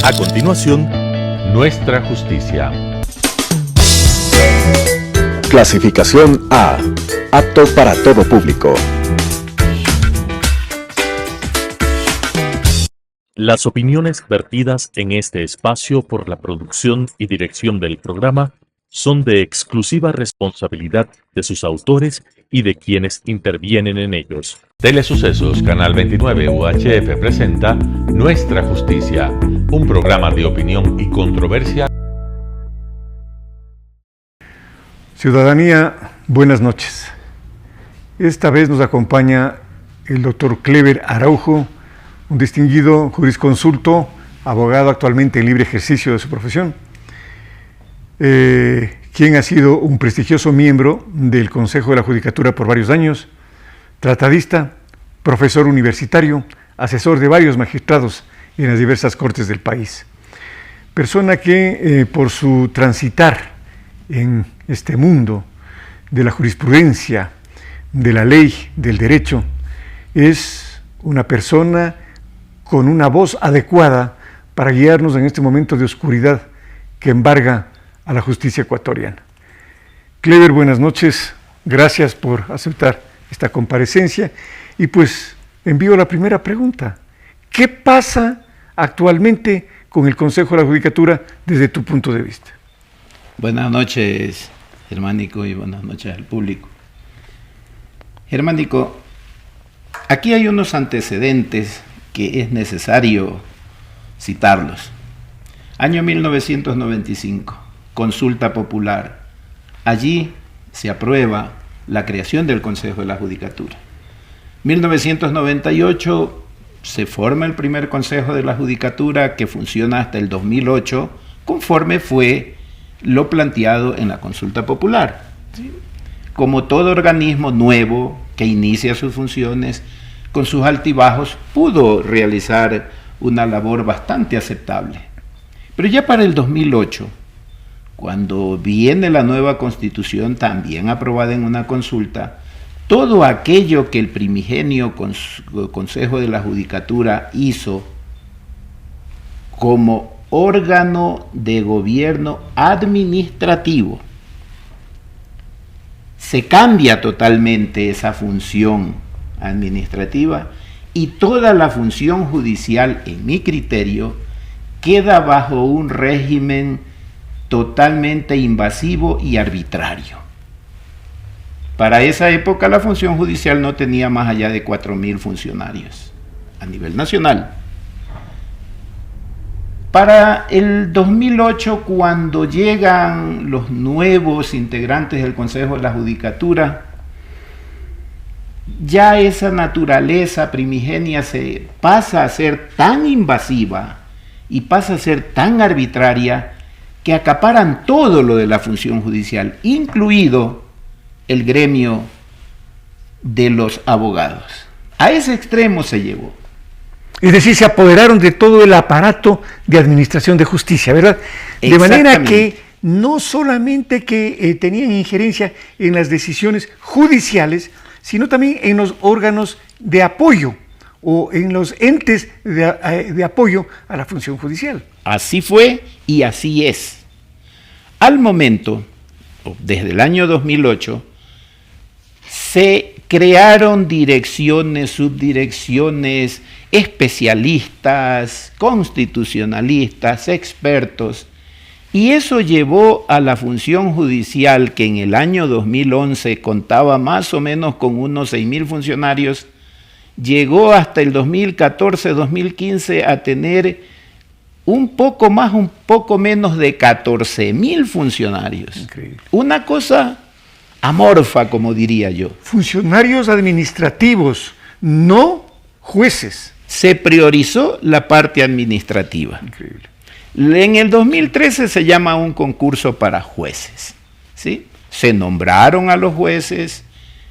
A continuación, Nuestra Justicia. Clasificación A. Apto para todo público. Las opiniones vertidas en este espacio por la producción y dirección del programa son de exclusiva responsabilidad de sus autores y de quienes intervienen en ellos. Telesucesos, Canal 29 UHF presenta Nuestra Justicia, un programa de opinión y controversia. Ciudadanía, buenas noches. Esta vez nos acompaña el doctor Clever Araujo, un distinguido jurisconsulto, abogado actualmente en libre ejercicio de su profesión, quien ha sido un prestigioso miembro del Consejo de la Judicatura por varios años, tratadista, profesor universitario, asesor de varios magistrados en las diversas cortes del país. Persona que por su transitar en este mundo de la jurisprudencia, de la ley, del derecho, es una persona con una voz adecuada para guiarnos en este momento de oscuridad que embarga a la justicia ecuatoriana. Clever, buenas noches, gracias por aceptar esta comparecencia y pues envío la primera pregunta. ¿Qué pasa actualmente con el Consejo de la Judicatura desde tu punto de vista? Buenas noches, Germánico, y buenas noches al público. Germánico, aquí hay unos antecedentes que es necesario citarlos. Año 1995, consulta popular. Allí se aprueba la creación del Consejo de la Judicatura. 1998 se forma el primer Consejo de la Judicatura que funciona hasta el 2008, conforme fue lo planteado en la consulta popular. ¿Sí? Como todo organismo nuevo que inicia sus funciones, con sus altibajos, pudo realizar una labor bastante aceptable. Pero ya para el 2008, cuando viene la nueva Constitución, también aprobada en una consulta, todo aquello que el primigenio Consejo de la Judicatura hizo como órgano de gobierno administrativo, se cambia totalmente esa función administrativa y toda la función judicial, en mi criterio, queda bajo un régimen totalmente invasivo y arbitrario. Para esa época la función judicial no tenía más allá de 4.000 funcionarios a nivel nacional. Para el 2008, cuando llegan los nuevos integrantes del Consejo de la Judicatura, ya esa naturaleza primigenia se pasa a ser tan invasiva y pasa a ser tan arbitraria que acaparan todo lo de la función judicial, incluido el gremio de los abogados. A ese extremo se llevó. Es decir, se apoderaron de todo el aparato de administración de justicia, ¿verdad? De manera que no solamente que tenían injerencia en las decisiones judiciales, sino también en los órganos de apoyo o en los entes de apoyo a la función judicial. Así fue y así es. Al momento, desde el año 2008, se crearon direcciones, subdirecciones, especialistas, constitucionalistas, expertos, y eso llevó a la función judicial, que en el año 2011 contaba más o menos con unos 6.000 funcionarios, llegó hasta el 2014-2015 a tener un poco más, un poco menos de 14.000 funcionarios. Increíble. Una cosa amorfa, como diría yo. Funcionarios administrativos, no jueces. Se priorizó la parte administrativa. Increíble. En el 2013 se llama un concurso para jueces, ¿sí? Se nombraron a los jueces,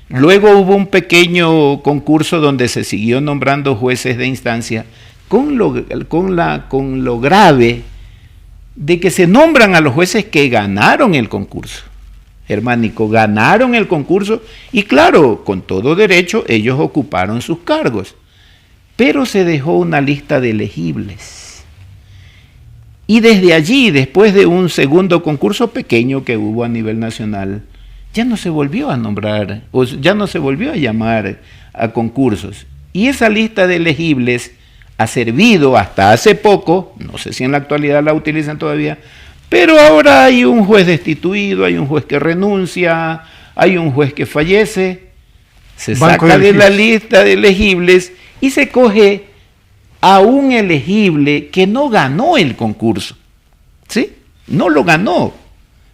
luego hubo un pequeño concurso donde se siguió nombrando jueces de instancia, con lo grave de que se nombran a los jueces que ganaron el concurso. Germánico, ganaron el concurso y claro, con todo derecho ellos ocuparon sus cargos, pero se dejó una lista de elegibles. Y desde allí, después de un segundo concurso pequeño que hubo a nivel nacional, ya no se volvió a nombrar, o ya no se volvió a llamar a concursos. Y esa lista de elegibles ha servido hasta hace poco, no sé si en la actualidad la utilizan todavía, pero ahora hay un juez destituido, hay un juez que renuncia, hay un juez que fallece, se saca de la lista de elegibles y se coge a un elegible que no ganó el concurso, ¿sí? No lo ganó,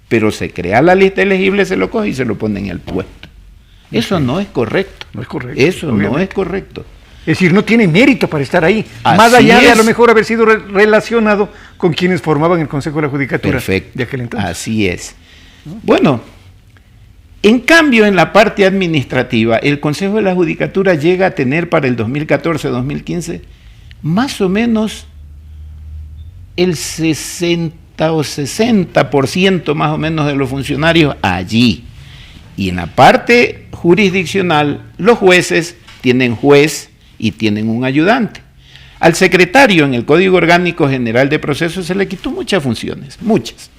pero se crea la lista de elegibles, se lo coge y se lo pone en el puesto. Eso no es correcto. No es correcto. Eso no es correcto. Es decir, no tiene mérito para estar ahí, Así más allá de a es. lo mejor haber sido relacionado con quienes formaban el Consejo de la Judicatura de aquel entonces. Así es. Bueno, en cambio, en la parte administrativa, el Consejo de la Judicatura llega a tener para el 2014-2015 más o menos el 60 o 60% más o menos de los funcionarios allí. Y en la parte jurisdiccional, los jueces tienen juez y tienen un ayudante. Al secretario en el Código Orgánico General de Procesos se le quitó muchas funciones, muchas,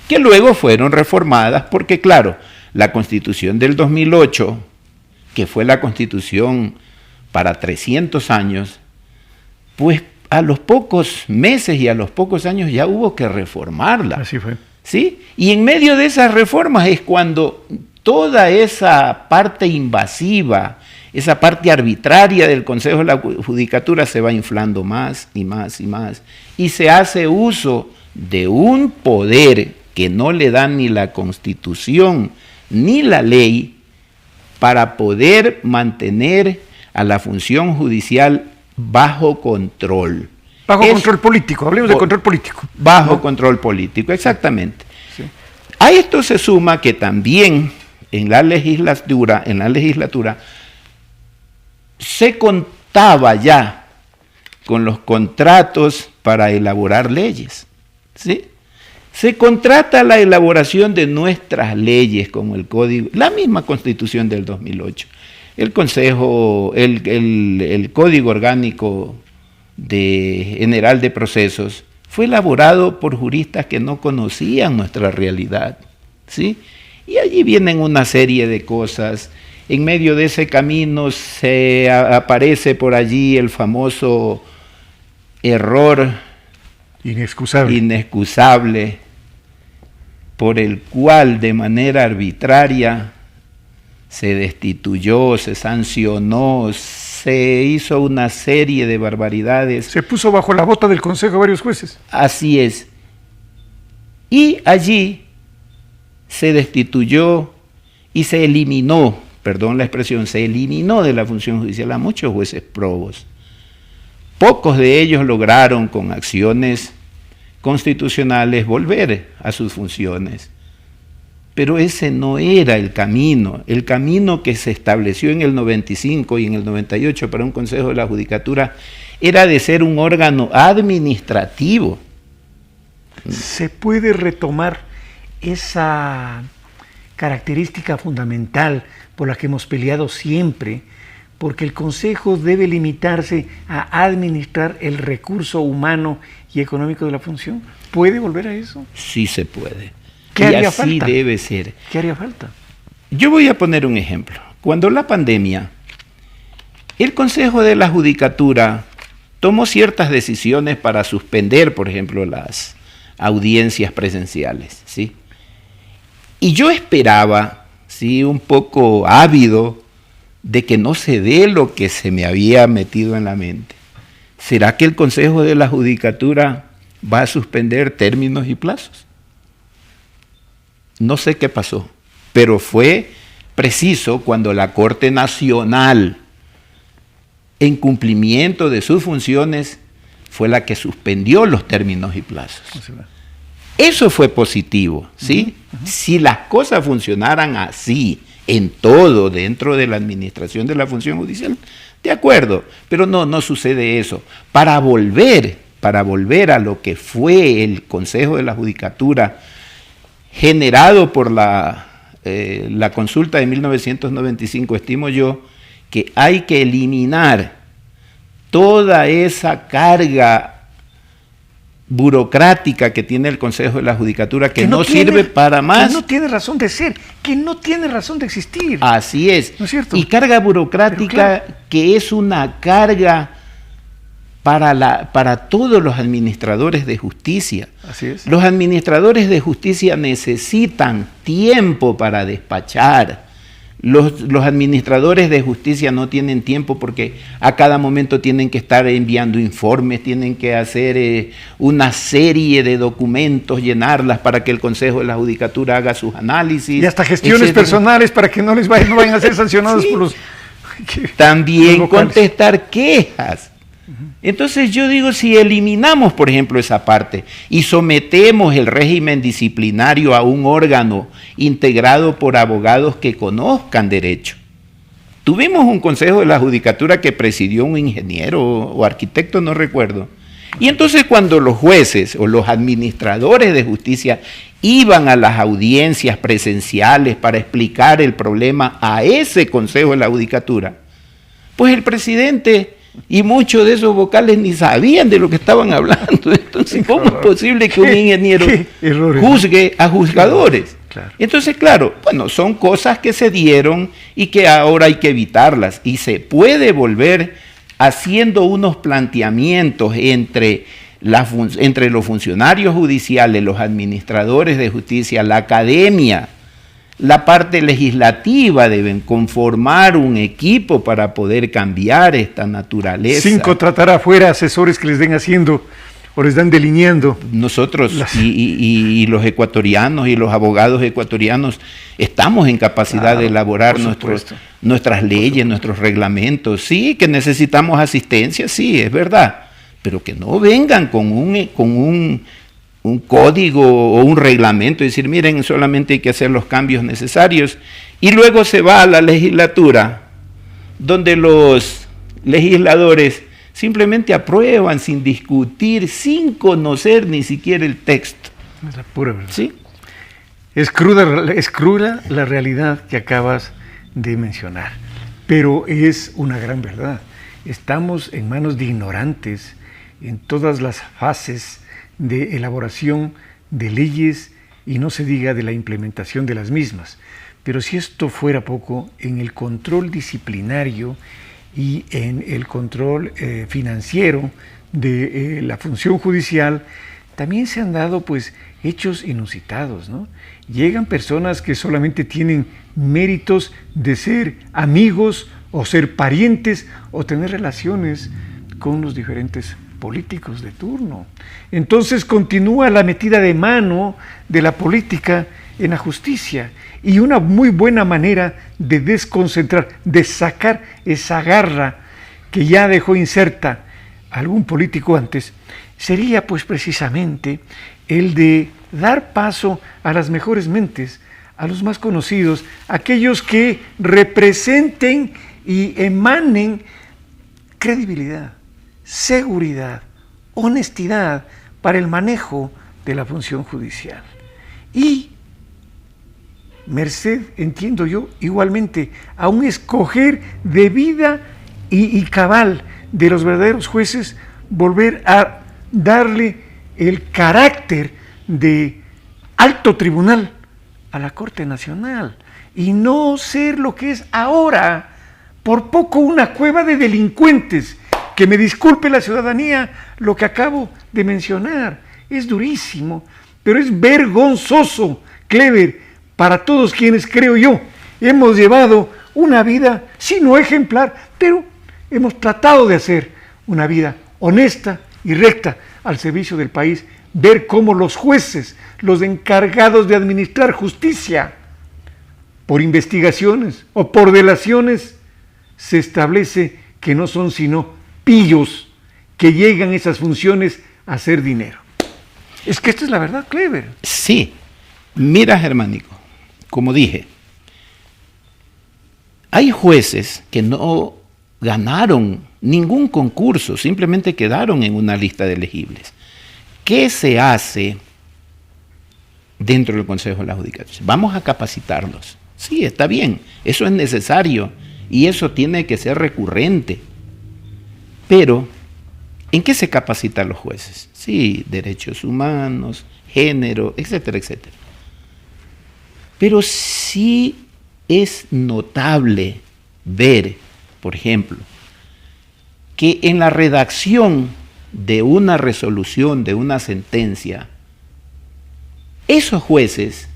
que luego fueron reformadas porque, claro, la Constitución del 2008, que fue la Constitución para 300 años, pues a los pocos meses y a los pocos años ya hubo que reformarla. Así fue. ¿Sí? Y en medio de esas reformas es cuando toda esa parte invasiva, esa parte arbitraria del Consejo de la Judicatura se va inflando más y más y más. Y se hace uso de un poder que no le da ni la Constitución ni la ley para poder mantener a la función judicial bajo control. Bajo control político, hablemos de control político. Bajo control político, exactamente. Sí. A esto se suma que también en la legislatura se contaba ya con los contratos para elaborar leyes, ¿sí? Se contrata la elaboración de nuestras leyes como el Código, la misma Constitución del 2008, el Consejo, el Código Orgánico General de Procesos fue elaborado por juristas que no conocían nuestra realidad, ¿sí? Y allí vienen una serie de cosas. En medio de ese camino se aparece por allí el famoso error inexcusable por el cual de manera arbitraria se destituyó, se sancionó, se hizo una serie de barbaridades. Se puso bajo la bota del Consejo varios jueces. Así es. Y allí se destituyó y se eliminó, perdón la expresión, se eliminó de la función judicial a muchos jueces probos. Pocos de ellos lograron con acciones constitucionales volver a sus funciones. Pero ese no era el camino que se estableció en el 95 y en el 98 para un Consejo de la Judicatura era de ser un órgano administrativo. ¿Se puede retomar esa característica fundamental por la que hemos peleado siempre? Porque el Consejo debe limitarse a administrar el recurso humano y económico de la función. ¿Puede volver a eso? Sí se puede. ¿Qué haría falta? Y así debe ser. ¿Qué haría falta? Yo voy a poner un ejemplo. Cuando la pandemia, el Consejo de la Judicatura tomó ciertas decisiones para suspender, por ejemplo, las audiencias presenciales, ¿sí? Y yo esperaba, ¿sí?, un poco ávido de que no se dé lo que se me había metido en la mente. ¿Será que el Consejo de la Judicatura va a suspender términos y plazos? No sé qué pasó, pero fue preciso cuando la Corte Nacional, en cumplimiento de sus funciones, fue la que suspendió los términos y plazos. Eso fue positivo, ¿sí? Si las cosas funcionaran así, en todo, dentro de la administración de la función judicial, de acuerdo, pero no sucede eso. Para volver a lo que fue el Consejo de la Judicatura, generado por la consulta de 1995, estimo yo que hay que eliminar toda esa carga burocrática que tiene el Consejo de la Judicatura, que no sirve para más. Que no tiene razón de ser, que no tiene razón de existir. Así es. ¿No es cierto? Y carga burocrática, claro, que es una carga para todos los administradores de justicia. Así es. Los administradores de justicia necesitan tiempo para despachar. Los administradores de justicia no tienen tiempo porque a cada momento tienen que estar enviando informes, tienen que hacer una serie de documentos, llenarlas para que el Consejo de la Judicatura haga sus análisis. Y hasta gestiones, etcétera, personales para que no vayan a ser sancionados, sí, por los... También contestar quejas. Entonces yo digo, si eliminamos, por ejemplo, esa parte y sometemos el régimen disciplinario a un órgano integrado por abogados que conozcan derecho. Tuvimos un Consejo de la Judicatura que presidió un ingeniero o arquitecto, no recuerdo. Y entonces cuando los jueces o los administradores de justicia iban a las audiencias presenciales para explicar el problema a ese Consejo de la Judicatura, pues el presidente y muchos de esos vocales ni sabían de lo que estaban hablando. Entonces, ¿cómo es posible que un ingeniero juzgue a juzgadores? Claro. Entonces, claro, bueno, son cosas que se dieron y que ahora hay que evitarlas. Y se puede volver haciendo unos planteamientos entre los funcionarios judiciales, los administradores de justicia, la academia, la parte legislativa, deben conformar un equipo para poder cambiar esta naturaleza. Sin contratar afuera asesores que les den haciendo o les dan delineando. Nosotros y los ecuatorianos y los abogados ecuatorianos estamos en capacidad de elaborar nuestras leyes, nuestros reglamentos. Sí, que necesitamos asistencia, sí, es verdad, pero que no vengan con un código o un reglamento y decir, miren, solamente hay que hacer los cambios necesarios, y luego se va a la legislatura, donde los legisladores simplemente aprueban sin discutir, sin conocer ni siquiera el texto. Es la pura verdad. ¿Sí? Es cruda la realidad que acabas de mencionar, pero es una gran verdad. Estamos en manos de ignorantes en todas las fases de elaboración de leyes y no se diga de la implementación de las mismas. Pero si esto fuera poco, en el control disciplinario y en el control financiero de la función judicial, también se han dado pues hechos inusitados, ¿no? Llegan personas que solamente tienen méritos de ser amigos o ser parientes o tener relaciones con los diferentes políticos de turno. Entonces continúa la metida de mano de la política en la justicia, y una muy buena manera de desconcentrar, de sacar esa garra que ya dejó inserta algún político antes, sería pues precisamente el de dar paso a las mejores mentes, a los más conocidos, aquellos que representen y emanen credibilidad, seguridad, honestidad para el manejo de la función judicial. Y merced, entiendo yo, igualmente, a un escoger de vida y cabal de los verdaderos jueces, volver a darle el carácter de alto tribunal a la Corte Nacional y no ser lo que es ahora, por poco una cueva de delincuentes. Que me disculpe la ciudadanía lo que acabo de mencionar, es durísimo, pero es vergonzoso, Clever, para todos quienes, creo yo, hemos llevado una vida, si no ejemplar, pero hemos tratado de hacer una vida honesta y recta al servicio del país, ver cómo los jueces, los encargados de administrar justicia, por investigaciones o por delaciones, se establece que no son sino pillos que llegan a esas funciones a hacer dinero. Es que esta es la verdad, Clever. Sí. Mira, Germánico, como dije, hay jueces que no ganaron ningún concurso, simplemente quedaron en una lista de elegibles. ¿Qué se hace dentro del Consejo de la Judicatura? Vamos a capacitarlos. Sí, está bien, eso es necesario y eso tiene que ser recurrente. Pero ¿En qué se capacitan los jueces? Sí, derechos humanos, género, etcétera, etcétera. Pero sí es notable ver, por ejemplo, que en la redacción de una resolución, de una sentencia, esos jueces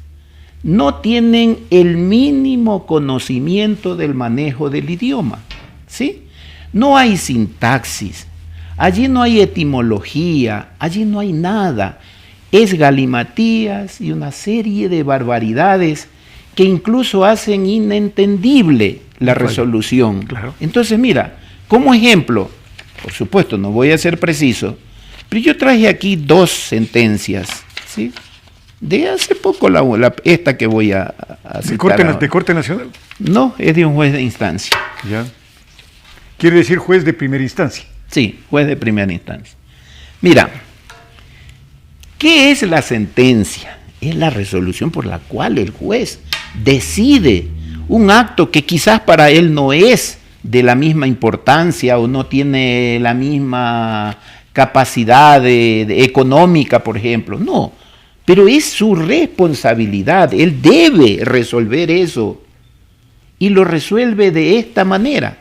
no tienen el mínimo conocimiento del manejo del idioma, ¿sí? No hay sintaxis, allí no hay etimología, allí no hay nada. Es galimatías y una serie de barbaridades que incluso hacen inentendible la resolución. Claro. Entonces, mira, como ejemplo, por supuesto, no voy a ser preciso, pero yo traje aquí 2 sentencias, ¿sí? De hace poco, esta que voy a citar. ¿De Corte Nacional? No, es de un juez de instancia. Ya. Quiere decir juez de primera instancia. Sí, juez de primera instancia. Mira, ¿qué es la sentencia? Es la resolución por la cual el juez decide un acto que quizás para él no es de la misma importancia o no tiene la misma capacidad económica, por ejemplo. No, pero es su responsabilidad. Él debe resolver eso y lo resuelve de esta manera.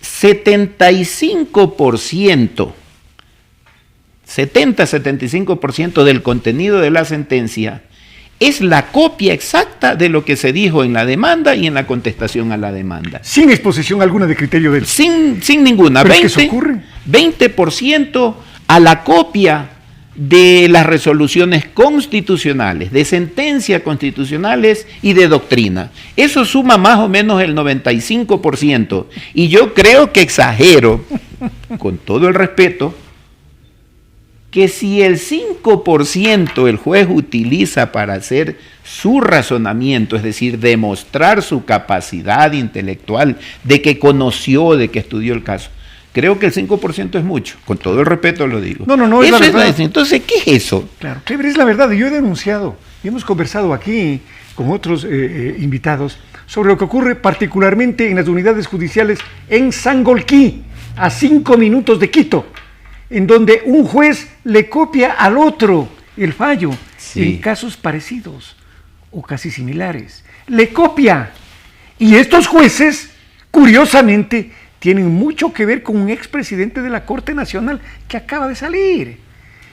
70-75% del contenido de la sentencia es la copia exacta de lo que se dijo en la demanda y en la contestación a la demanda. Sin exposición alguna de criterio del... Sin ninguna. ¿Pero es que eso ocurre? 20% a la copia de las resoluciones constitucionales, de sentencias constitucionales y de doctrina. Eso suma más o menos el 95%. Y yo creo que exagero, con todo el respeto, que si el 5% el juez utiliza para hacer su razonamiento, es decir, demostrar su capacidad intelectual, de que conoció, de que estudió el caso, creo que el 5% es mucho, con todo el respeto lo digo. No, es la verdad. Entonces, ¿qué es eso? Claro, pero es la verdad. Yo he denunciado y hemos conversado aquí con otros invitados sobre lo que ocurre particularmente en las unidades judiciales en Sangolquí, a 5 minutos de Quito, en donde un juez le copia al otro el fallo, sí, en casos parecidos o casi similares. Le copia. Y estos jueces, curiosamente, tienen mucho que ver con un expresidente de la Corte Nacional que acaba de salir.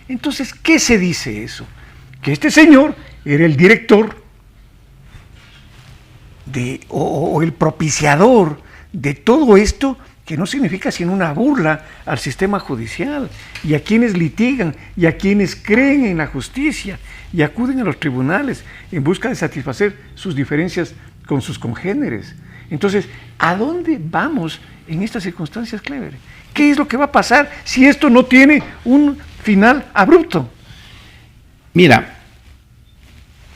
Entonces, ¿qué se dice eso? Que este señor era el director o el propiciador de todo esto, que no significa sino una burla al sistema judicial y a quienes litigan y a quienes creen en la justicia y acuden a los tribunales en busca de satisfacer sus diferencias con sus congéneres. Entonces, ¿a dónde vamos en estas circunstancias, Clever? ¿Qué es lo que va a pasar si esto no tiene un final abrupto? Mira,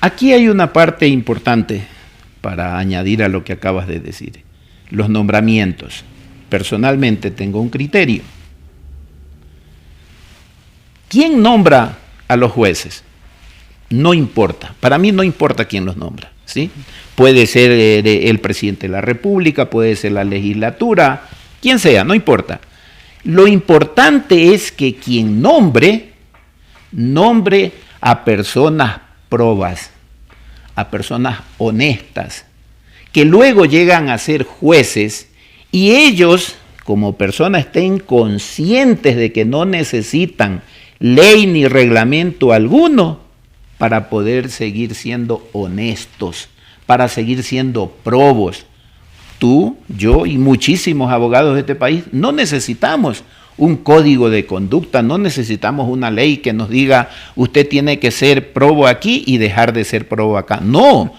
aquí hay una parte importante para añadir a lo que acabas de decir. Los nombramientos. Personalmente tengo un criterio. ¿Quién nombra a los jueces? No importa. Para mí no importa quién los nombra, ¿sí? Puede ser el presidente de la República, puede ser la legislatura, quien sea, no importa. Lo importante es que quien nombre a personas probas, a personas honestas, que luego llegan a ser jueces y ellos, como personas, estén conscientes de que no necesitan ley ni reglamento alguno para poder seguir siendo honestos, para seguir siendo probos. Tú, yo y muchísimos abogados de este país no necesitamos un código de conducta, no necesitamos una ley que nos diga usted tiene que ser probo aquí y dejar de ser probo acá. No,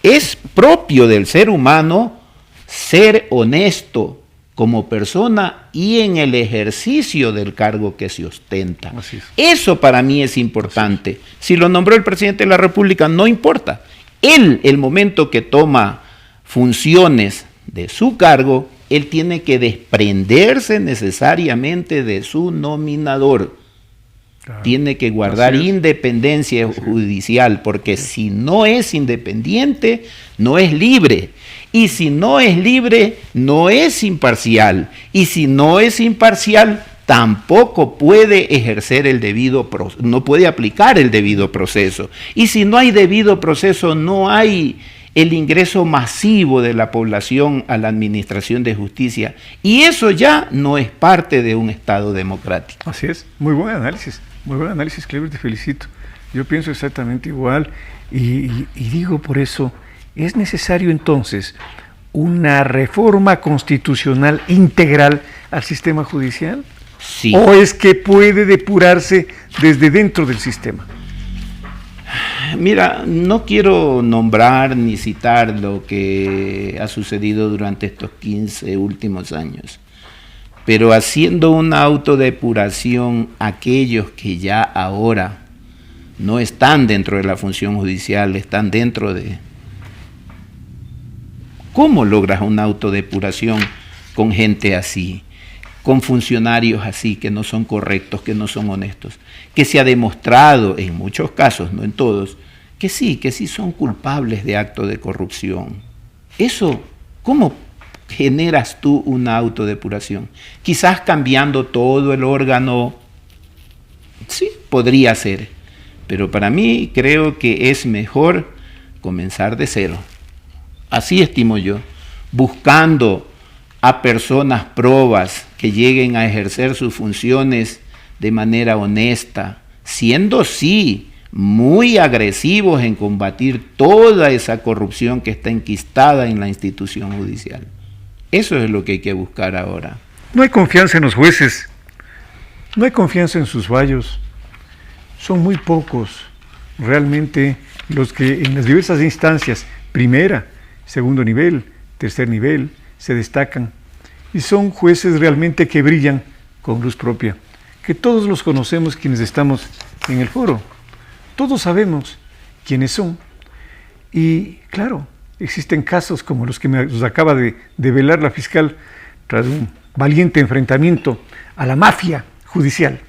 es propio del ser humano ser honesto como persona y en el ejercicio del cargo que se ostenta. Eso para mí es importante. Si lo nombró el presidente de la República, no importa. Él, el momento que toma funciones de su cargo, él tiene que desprenderse necesariamente de su nominador. Claro. Tiene que guardar Así es. independencia Así es. judicial, porque si no es independiente, no es libre. Y si no es libre, no es imparcial. Y si no es imparcial, tampoco puede ejercer el debido proceso, no puede aplicar el debido proceso. Y si no hay debido proceso, no hay el ingreso masivo de la población a la administración de justicia. Y eso ya no es parte de un Estado democrático. Así es, muy buen análisis, Cleber, te felicito. Yo pienso exactamente igual y digo por eso, ¿es necesario entonces una reforma constitucional integral al sistema judicial? Sí. ¿O es que puede depurarse desde dentro del sistema? Mira, no quiero nombrar ni citar lo que ha sucedido durante estos 15 últimos años, pero haciendo una autodepuración, aquellos que ya ahora no están dentro de la función judicial, están dentro de... ¿Cómo logras una autodepuración con gente así? Con funcionarios así, que no son correctos, que no son honestos, que se ha demostrado en muchos casos, no en todos, que sí son culpables de actos de corrupción. Eso, ¿cómo generas tú una autodepuración? Quizás cambiando todo el órgano, sí, podría ser, pero para mí creo que es mejor comenzar de cero. Así estimo yo, buscando a personas probas que lleguen a ejercer sus funciones de manera honesta, siendo sí muy agresivos en combatir toda esa corrupción que está enquistada en la institución judicial. Eso es lo que hay que buscar ahora. No hay confianza en los jueces, no hay confianza en sus fallos. Son muy pocos realmente los que en las diversas instancias, primera, segundo nivel, tercer nivel, se destacan y son jueces realmente que brillan con luz propia, que todos los conocemos quienes estamos en el foro, todos sabemos quiénes son y claro, existen casos como los que nos acaba de develar la fiscal tras un valiente enfrentamiento a la mafia judicial,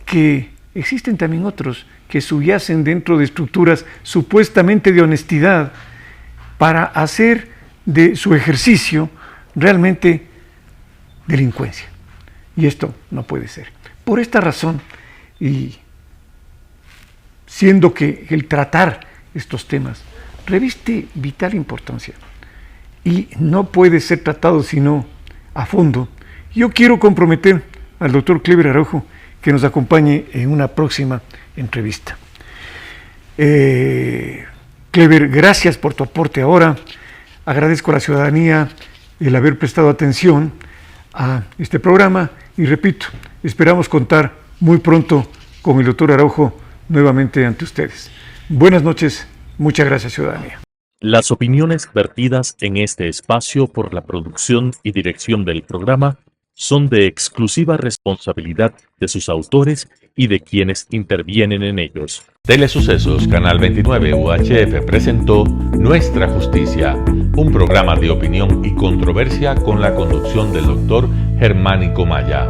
que existen también otros que subyacen dentro de estructuras supuestamente de honestidad para hacer de su ejercicio realmente delincuencia. Y esto no puede ser. Por esta razón, y siendo que el tratar estos temas reviste vital importancia y no puede ser tratado sino a fondo, yo quiero comprometer al doctor Cleber Araujo que nos acompañe en una próxima entrevista. Cleber, gracias por tu aporte ahora. Agradezco a la ciudadanía el haber prestado atención a este programa y repito, esperamos contar muy pronto con el doctor Araujo nuevamente ante ustedes. Buenas noches, muchas gracias, ciudadanía. Las opiniones vertidas en este espacio por la producción y dirección del programa son de exclusiva responsabilidad de sus autores y de quienes intervienen en ellos. Telesucesos Canal 29 UHF presentó Nuestra Justicia, un programa de opinión y controversia con la conducción del doctor Germánico Maya.